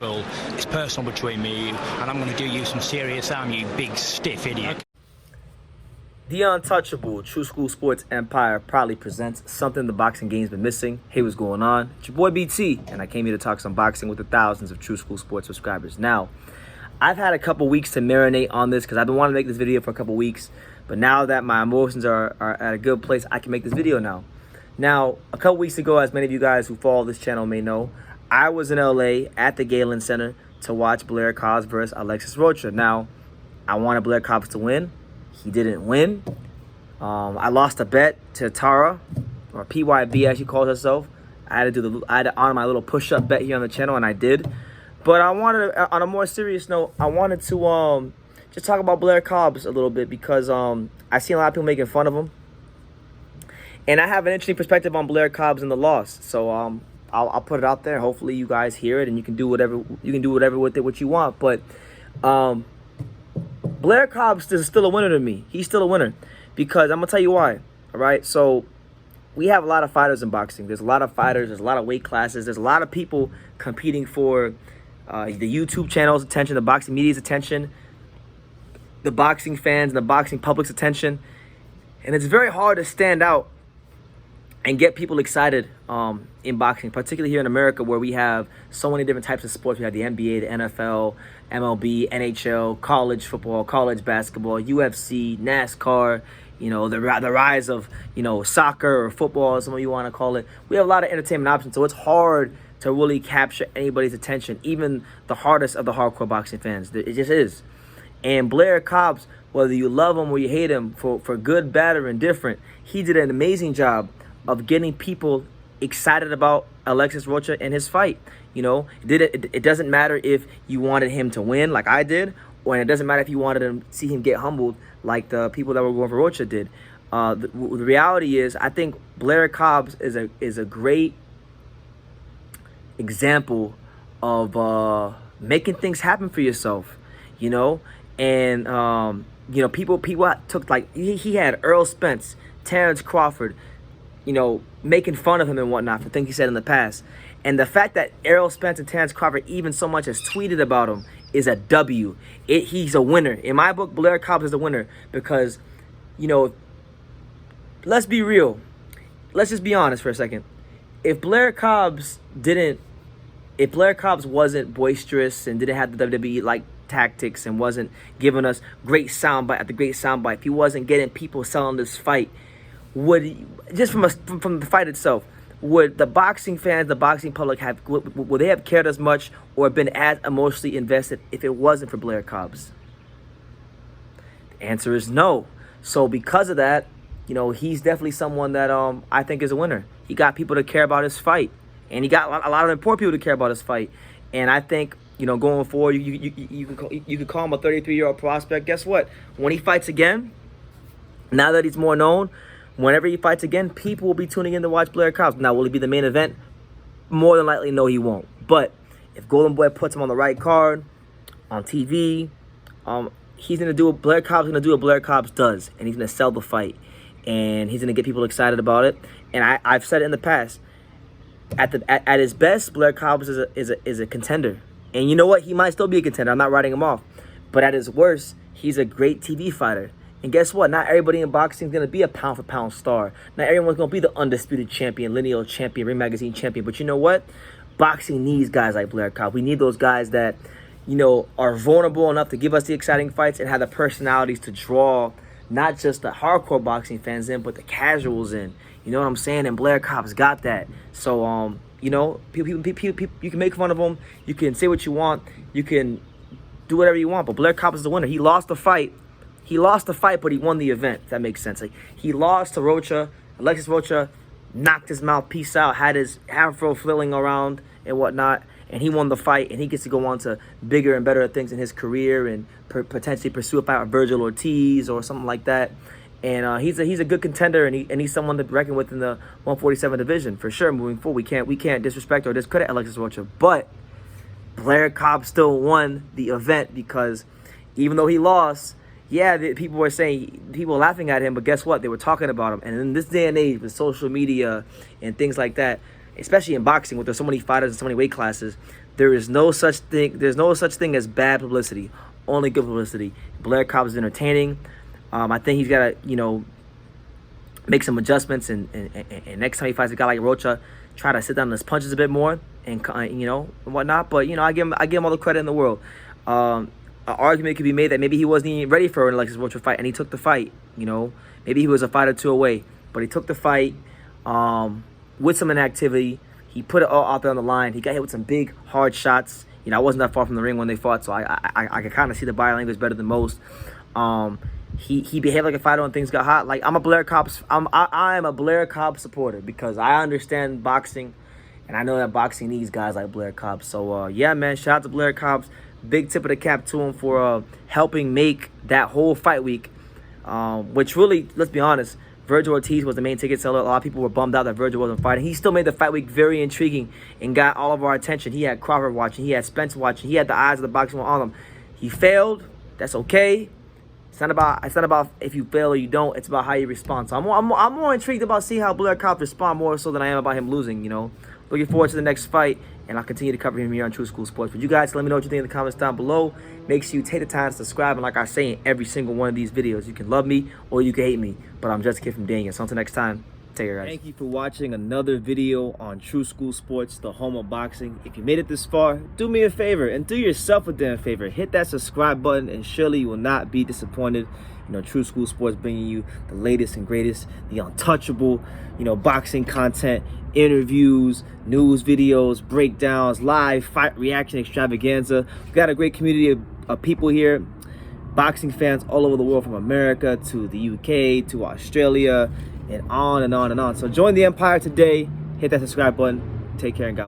Well, it's personal between me and you, and I'm going to do you some serious harm, you big stiff idiot. The Untouchable True School Sports Empire proudly presents something the boxing game's been missing. Hey, what's going on? It's your boy BT, and I came here to talk some boxing with the thousands of True School Sports subscribers. Now, I've had a couple weeks to marinate on this because I've been wanting to make this video for a couple weeks, but now that my emotions are at a good place, I can make this video now. Now, a couple weeks ago, as many of you guys who follow this channel may know, I was in LA at the Galen Center to watch Blair Cobbs versus Alexis Rocha. Now, I wanted Blair Cobbs to win. He didn't win. I lost a bet to Tara, or PYB as she calls herself. I had to honor my little push-up bet here on the channel, and I did. But I wanted, on a more serious note, I wanted to just talk about Blair Cobbs a little bit because I see a lot of people making fun of him, and I have an interesting perspective on Blair Cobbs and the loss. So I'll put it out there. Hopefully, you guys hear it, and you can do whatever with it what you want. But Blair Cobbs is still a winner to me. He's still a winner because I'm gonna tell you why. All right, so we have a lot of fighters in boxing. There's a lot of fighters. There's a lot of weight classes. There's a lot of people competing for the YouTube channel's attention, the boxing media's attention, the boxing fans and the boxing public's attention, and it's very hard to stand out and get people excited in boxing, particularly here in America, where we have so many different types of sports. We have the NBA, the NFL, MLB, NHL, college football, college basketball, UFC, NASCAR, you know, the rise of, you know, soccer or football, as some of you want to call it. We have a lot of entertainment options, so it's hard to really capture anybody's attention, even the hardest of the hardcore boxing fans. It just is. And Blair Cobbs, whether you love him or you hate him, for good, bad, or indifferent, he did an amazing job of getting people excited about Alexis Rocha and his fight. You know, it doesn't matter if you wanted him to win like I did, or it doesn't matter if you wanted to see him get humbled like the people that were going for Rocha did. The reality is, I think Blair Cobbs is a great example of making things happen for yourself. You know, and you know, people took, like, he had Earl Spence, Terrence Crawford, you know, making fun of him and whatnot for things he said in the past. And the fact that Errol Spence and Terrence Crawford even so much as tweeted about him is a W. He's a winner. In my book, Blair Cobbs is a winner because, you know, let's be real. Let's just be honest for a second. If Blair Cobbs wasn't boisterous and didn't have the WWE-like tactics and wasn't giving us great soundbite after great soundbite, if he wasn't getting people selling this fight, just from the fight itself, would the boxing fans, the boxing public would they have cared as much or been as emotionally invested if it wasn't for Blair Cobbs? The answer is no. So because of that, you know, he's definitely someone that I think is a winner. He got people to care about his fight, and he got a lot of important people to care about his fight. And I think, you know, going forward, you could call him a 33-year-old prospect. Guess what? When he fights again, now that he's more known, whenever he fights again, people will be tuning in to watch Blair Cobbs. Now, will he be the main event? More than likely, no, he won't. But if Golden Boy puts him on the right card, on TV, he's gonna do what Blair Cobbs is gonna do what Blair Cobbs does, and he's gonna sell the fight, and he's gonna get people excited about it. And I've said it in the past. At his best, Blair Cobbs is a contender, and you know what? He might still be a contender. I'm not writing him off, but at his worst, he's a great TV fighter. And guess what? Not everybody in boxing is going to be a pound-for-pound star. Not everyone's going to be the undisputed champion, lineal champion, Ring Magazine champion. But you know what? Boxing needs guys like Blair Cobbs. We need those guys that, you know, are vulnerable enough to give us the exciting fights and have the personalities to draw not just the hardcore boxing fans in, but the casuals in. You know what I'm saying? And Blair Cobbs got that. So, you know, people, you can make fun of him. You can say what you want. You can do whatever you want. But Blair Cobbs is the winner. He lost the fight. He lost the fight, but he won the event, if that makes sense. Like, he lost to Rocha. Alexis Rocha knocked his mouthpiece out, had his afro flailing around and whatnot, and he won the fight, and he gets to go on to bigger and better things in his career and potentially pursue a fight with Virgil Ortiz or something like that. And he's a good contender, and he's someone to reckon with in the 147 division for sure. Moving forward, we can't disrespect or discredit Alexis Rocha, but Blair Cobbs still won the event because even though he lost, yeah, people were laughing at him, but guess what? They were talking about him. And in this day and age with social media and things like that, especially in boxing, where there's so many fighters and so many weight classes, There's no such thing as bad publicity, only good publicity. Blair Cobbs is entertaining. I think he's got to, make some adjustments, and next time he fights a guy like Rocha, try to sit down on his punches a bit more, and and whatnot. But I give him all the credit in the world. An argument could be made that maybe he wasn't even ready for an Alexis Rocha fight, and he took the fight. Maybe he was a fight or two away, but he took the fight with some inactivity. He put it all out there on the line. He got hit with some big, hard shots. I wasn't that far from the ring when they fought, so I could kind of see the body language better than most. He behaved like a fighter when things got hot. Like, I'm a Blair Cobbs. I am a Blair Cobbs supporter because I understand boxing, and I know that boxing needs guys like Blair Cobbs. So yeah, man, shout out to Blair Cobbs. Big tip of the cap to him for helping make that whole fight week, which really, let's be honest, Virgil Ortiz was the main ticket seller. A lot of people were bummed out that Virgil wasn't fighting. He still made the fight week very intriguing and got all of our attention. He had Crawford watching. He had Spence watching. He had the eyes of the boxing world on him. He failed. That's okay. It's not about if you fail or you don't. It's about how you respond. So I'm more intrigued about seeing how Blair Cobbs respond more so than I am about him losing. Looking forward to the next fight, and I'll continue to cover him here on True School Sports. But you guys, let me know what you think in the comments down below. Make sure you take the time to subscribe, and like I say in every single one of these videos, you can love me or you can hate me, but I'm just a kid from Daniel. So until next time, take care, guys. Thank you for watching another video on True School Sports, the home of boxing. If you made it this far, do me a favor and do yourself a damn favor. Hit that subscribe button, and surely you will not be disappointed. True School Sports bringing you the latest and greatest, the untouchable, boxing content, interviews, news videos, breakdowns, live fight reaction extravaganza. We've got a great community of people here, boxing fans all over the world, from America to the UK to Australia, and on and on and on. So join the empire today. Hit that subscribe button. Take care and God.